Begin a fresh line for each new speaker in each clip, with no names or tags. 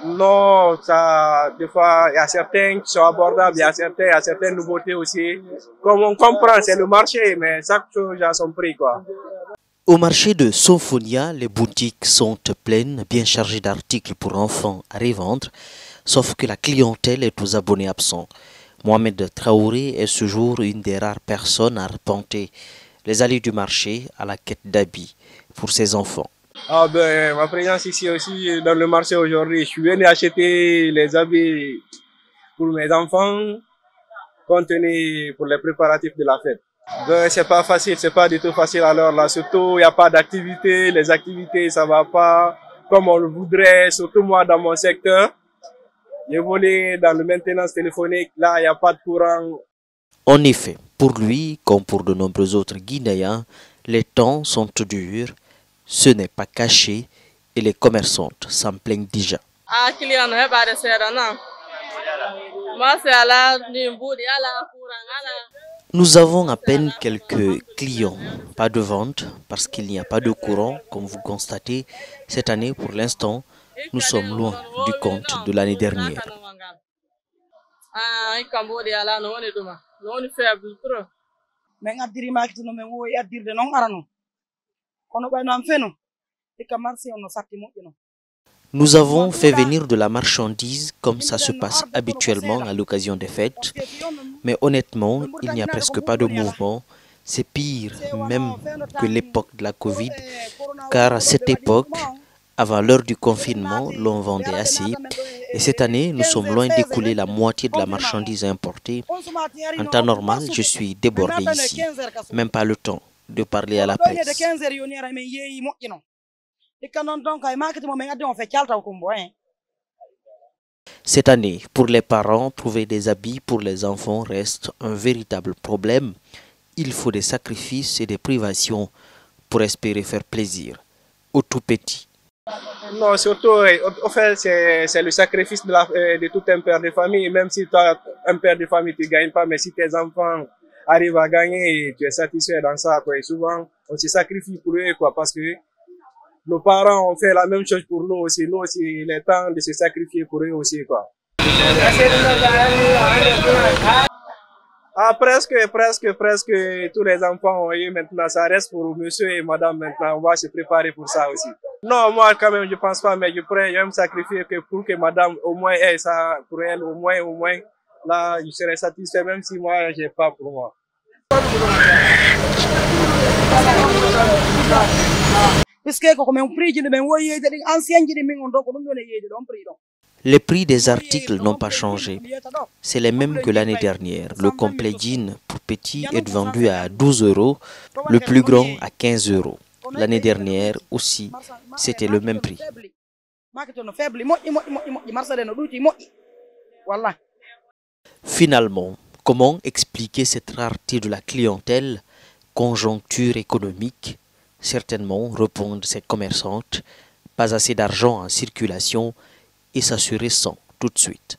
Non, ça, des fois, il y a certains qui sont abordables, il y a certaines nouveautés aussi. Comme on comprend, c'est le marché, mais chaque chose a son prix, quoi.
Au marché de Symphonia, les boutiques sont pleines, bien chargées d'articles pour enfants à revendre, sauf que la clientèle est aux abonnés absents. Mohamed Traoré est ce jour une des rares personnes à arpenter les allées du marché à la quête d'habits pour ses enfants.
Ah ben, ma présence ici aussi dans le marché aujourd'hui, je suis venu acheter les habits pour mes enfants, compte tenu pour les préparatifs de la fête. Ben, c'est pas facile, c'est pas du tout facile alors là, surtout il n'y a pas d'activité, les activités ça va pas comme on le voudrait, surtout moi dans mon secteur. J'évolue dans le maintenance téléphonique, là il n'y a pas de courant.
En effet, pour lui, comme pour de nombreux autres Guinéens, les temps sont durs, ce n'est pas caché et les commerçantes s'en plaignent déjà. Nous avons à peine quelques clients, pas de vente parce qu'il n'y a pas de courant, comme vous constatez. Cette année, pour l'instant, nous sommes loin du compte de l'année dernière. Nous avons fait venir de la marchandise comme ça se passe habituellement à l'occasion des fêtes, mais honnêtement, il n'y a presque pas de mouvement. C'est pire même que l'époque de la Covid, car à cette époque, avant l'heure du confinement, l'on vendait assez. Et cette année, nous sommes loin d'écouler la moitié de la marchandise importée. En temps normal, je suis débordé ici. Même pas le temps de parler à la presse. Cette année, pour les parents, trouver des habits pour les enfants reste un véritable problème. Il faut des sacrifices et des privations pour espérer faire plaisir aux tout petits.
Non, surtout, en fait, c'est le sacrifice de tout un père de famille. Même si tu as un père de famille, tu ne gagnes pas, mais si tes enfants arrivent à gagner, tu es satisfait dans ça, quoi. Et souvent, on se sacrifie pour eux, quoi, parce que nos parents ont fait la même chose pour nous aussi. Nous aussi, il est temps de se sacrifier pour eux aussi, quoi. Ah, presque tous les enfants ont eu maintenant. Ça reste pour monsieur et madame maintenant. On va se préparer pour ça aussi. Non, moi quand même, je pense pas, mais je vais me sacrifier pour que madame au moins ait ça, pour elle au moins, là, je serai satisfait même si moi, j'ai pas pour moi.
Les prix des articles n'ont pas changé. C'est les mêmes que l'année dernière. Le complet jean pour petit est vendu à 12 €, le plus grand à 15 €. L'année dernière aussi, c'était le même prix. Finalement, comment expliquer cette rareté de la clientèle? Conjoncture économique, certainement, répondent ces commerçantes. Pas assez d'argent en circulation et ça se ressent tout de suite.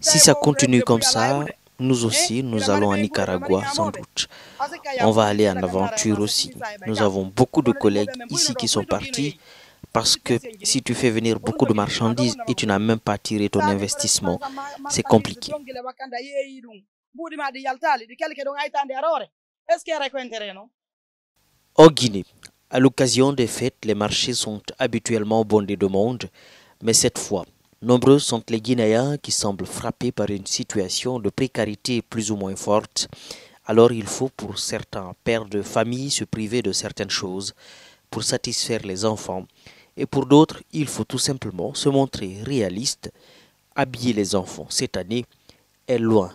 Si ça continue comme ça, nous aussi, nous allons à Nicaragua sans doute. On va aller en aventure aussi. Nous avons beaucoup de collègues ici qui sont partis parce que si tu fais venir beaucoup de marchandises et tu n'as même pas tiré ton investissement, c'est compliqué. Au Guinée, à l'occasion des fêtes, les marchés sont habituellement bondés de monde, mais cette fois, nombreux sont les Guinéens qui semblent frappés par une situation de précarité plus ou moins forte. Alors il faut pour certains pères de famille se priver de certaines choses pour satisfaire les enfants. Et pour d'autres, il faut tout simplement se montrer réaliste. Habiller les enfants cette année est loin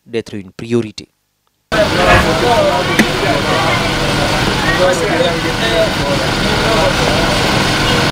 d'être une priorité.